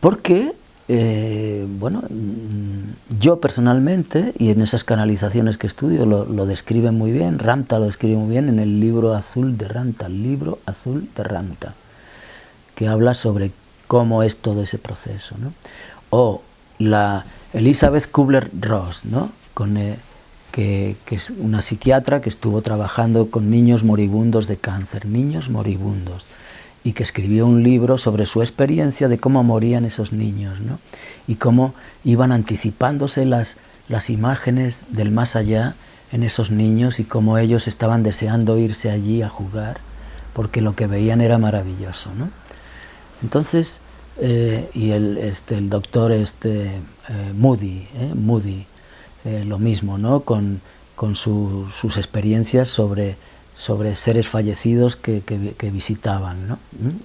Porque, bueno, yo personalmente, y en esas canalizaciones que estudio, lo describe muy bien, Ramtha lo describe muy bien en el libro azul de Ramtha, que habla sobre cómo es todo ese proceso, ¿no? O la Elizabeth Kubler-Ross, ¿no? Que es una psiquiatra que estuvo trabajando con niños moribundos de cáncer, niños moribundos, y que escribió un libro sobre su experiencia de cómo morían esos niños, ¿no? Y cómo iban anticipándose las imágenes del más allá en esos niños y cómo ellos estaban deseando irse allí a jugar porque lo que veían era maravilloso, ¿no? Entonces, y el doctor Moody, lo mismo, ¿no? Con sus experiencias sobre seres fallecidos que visitaban, ¿no?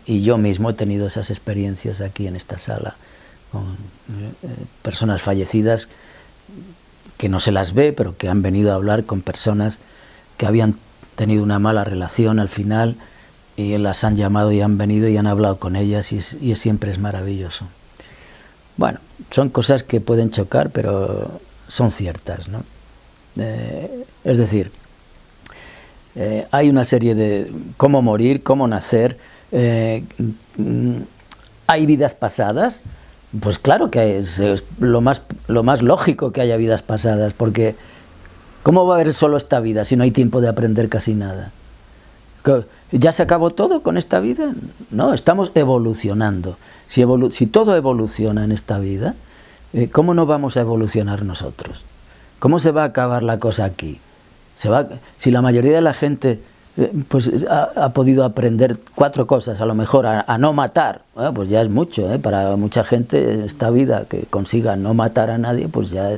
Y yo mismo he tenido esas experiencias aquí en esta sala, con personas fallecidas que no se las ve, pero que han venido a hablar con personas que habían tenido una mala relación al final y las han llamado y han venido y han hablado con ellas y siempre es maravilloso. Bueno, son cosas que pueden chocar, pero son ciertas, ¿no? Es decir, hay una serie de cómo morir, cómo nacer. ¿Hay vidas pasadas? Pues claro que es lo más lógico que haya vidas pasadas, porque ¿cómo va a haber solo esta vida si no hay tiempo de aprender casi nada? ¿Ya se acabó todo con esta vida? No, estamos evolucionando. Si todo evoluciona en esta vida, ¿cómo no vamos a evolucionar nosotros? ¿Cómo se va a acabar la cosa aquí? Si la mayoría de la gente pues ha podido aprender 4 cosas, a lo mejor a no matar, pues ya es mucho, para mucha gente esta vida que consiga no matar a nadie, pues ya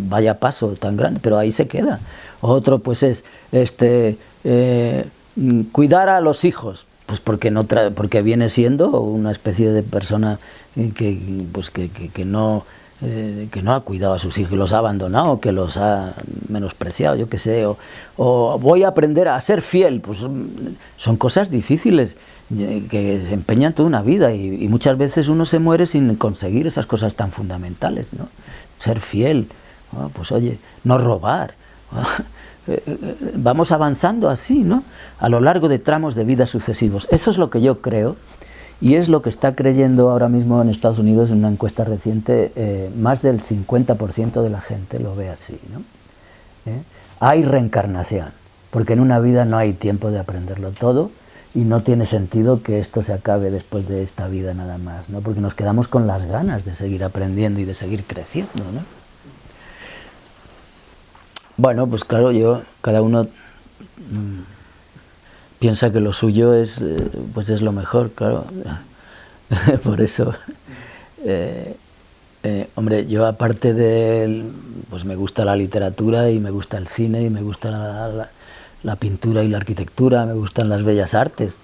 vaya paso tan grande, pero ahí se queda. Otro pues es cuidar a los hijos, pues porque viene siendo una especie de persona que no ha cuidado a sus hijos, que los ha abandonado, que los ha menospreciado, yo qué sé, o voy a aprender a ser fiel. Pues son cosas difíciles que se empeñan toda una vida y muchas veces uno se muere sin conseguir esas cosas tan fundamentales, ¿no? Ser fiel, pues oye, no robar. Vamos avanzando así, ¿no? A lo largo de tramos de vida sucesivos. Eso es lo que yo creo. Y es lo que está creyendo ahora mismo en Estados Unidos en una encuesta reciente, más del 50% de la gente lo ve así, ¿no? Hay reencarnación, porque en una vida no hay tiempo de aprenderlo todo y no tiene sentido que esto se acabe después de esta vida nada más, ¿no? Porque nos quedamos con las ganas de seguir aprendiendo y de seguir creciendo, ¿no? Bueno, pues claro, cada uno piensa que lo suyo es lo mejor, claro. Por eso, hombre, yo aparte pues me gusta la literatura y me gusta el cine y me gusta la pintura y la arquitectura, me gustan las bellas artes,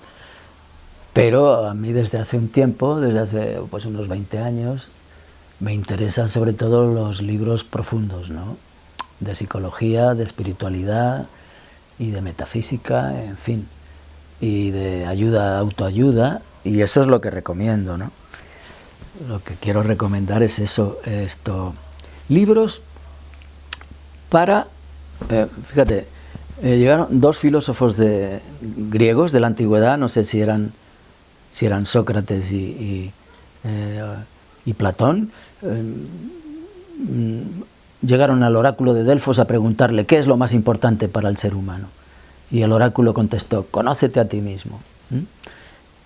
pero a mí desde hace un tiempo, desde hace pues unos 20 años, me interesan sobre todo los libros profundos, ¿no? De psicología, de espiritualidad y de metafísica, en fin, y de autoayuda, y eso es lo que recomiendo, ¿no? Lo que quiero recomendar es libros para, fíjate, llegaron 2 filósofos griegos de la antigüedad, no sé si eran Sócrates y Platón, llegaron al oráculo de Delfos a preguntarle qué es lo más importante para el ser humano. Y el oráculo contestó, conócete a ti mismo.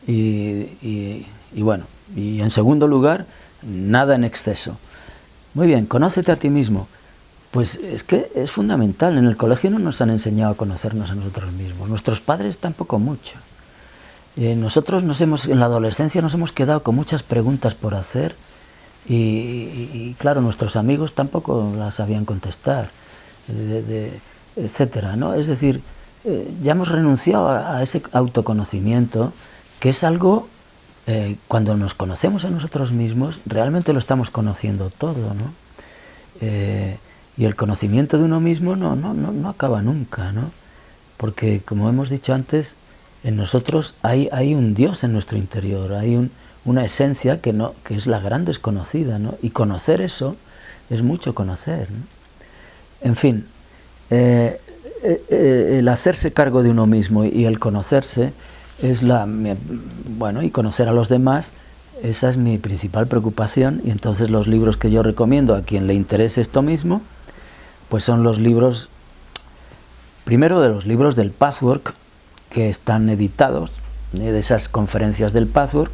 Y bueno, y en segundo lugar, nada en exceso. Muy bien, conócete a ti mismo. Pues es que es fundamental. En el colegio no nos han enseñado a conocernos a nosotros mismos. Nuestros padres tampoco mucho. Nosotros en la adolescencia nos hemos quedado con muchas preguntas por hacer. Y claro, nuestros amigos tampoco las sabían contestar, etcétera, ¿no? Es decir, ya hemos renunciado a ese autoconocimiento, que es algo, cuando nos conocemos a nosotros mismos, realmente lo estamos conociendo todo, ¿no? Y el conocimiento de uno mismo no acaba nunca, ¿no? Porque, como hemos dicho antes, en nosotros hay un Dios en nuestro interior, hay una esencia que es la gran desconocida, ¿no? Y conocer eso es mucho conocer, ¿no? En fin, el hacerse cargo de uno mismo y el conocerse y conocer a los demás Esa es mi principal preocupación, y entonces los libros que yo recomiendo a quien le interese esto mismo, pues son los libros, primero de los libros del Pathwork, que están editados, de esas conferencias del Pathwork,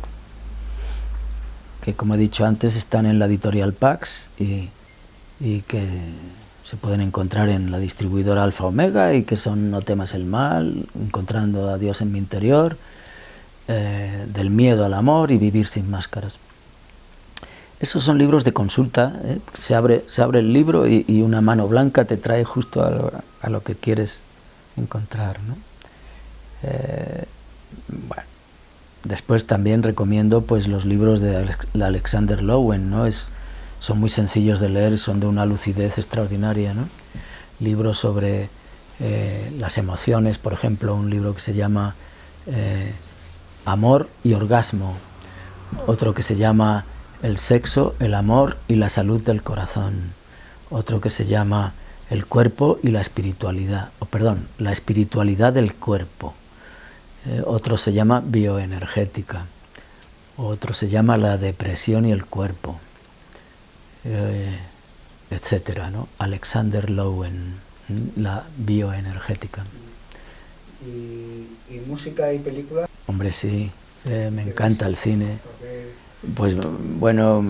que como he dicho antes están en la editorial Pax y que se pueden encontrar en la distribuidora Alfa Omega, y que son No temas el mal, Encontrando a Dios en mi interior, Del miedo al amor y Vivir sin máscaras. Esos son libros de consulta, se abre el libro y una mano blanca te trae justo a lo que quieres encontrar, ¿no? Bueno, después también recomiendo pues los libros de Alexander Lowen, ¿no? Son muy sencillos de leer, son de una lucidez extraordinaria, ¿no? Libros sobre las emociones, por ejemplo, un libro que se llama Amor y Orgasmo, otro que se llama El sexo, el amor y la salud del corazón, otro que se llama El cuerpo y la espiritualidad, la espiritualidad del cuerpo, otro se llama Bioenergética, otro se llama La depresión y el cuerpo, etcétera, ¿no? Alexander Lowen, La bioenergética. ¿Y música y película? Hombre, sí, me encanta el cine. Pues bueno,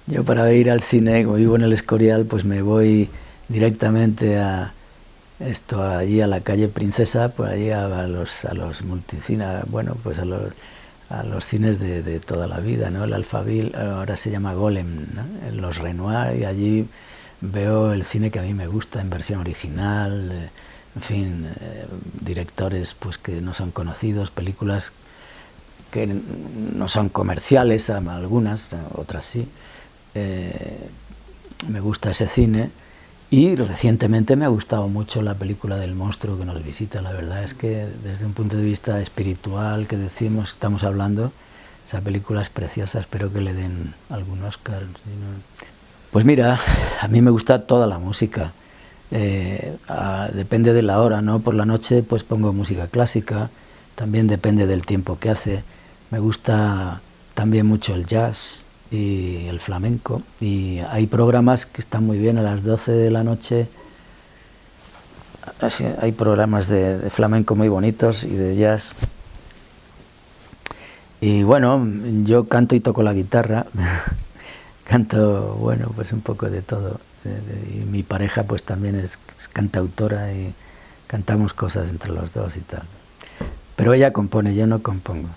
yo para ir al cine, como vivo en el Escorial, pues me voy directamente allí a la calle Princesa, por allí a los multicines, bueno, pues a los cines de toda la vida, ¿no? El Alphaville, ahora se llama Golem, ¿no? Los Renoir, y allí veo el cine que a mí me gusta, en versión original, en fin, directores pues que no son conocidos, películas que no son comerciales, algunas, otras sí. Me gusta ese cine, y recientemente me ha gustado mucho la película del monstruo que nos visita. La verdad es que desde un punto de vista espiritual que estamos hablando, esa película es preciosa, espero que le den algún Oscar. Pues mira, a mí me gusta toda la música, depende de la hora, ¿no? Por la noche pues pongo música clásica, también depende del tiempo que hace. Me gusta también mucho el jazz y el flamenco, y hay programas que están muy bien a las 12 de la noche. Hay programas de flamenco muy bonitos y de jazz. Y bueno, yo canto y toco la guitarra, canto, bueno, pues un poco de todo. Y mi pareja pues también es cantautora, y cantamos cosas entre los dos y tal. Pero ella compone, yo no compongo.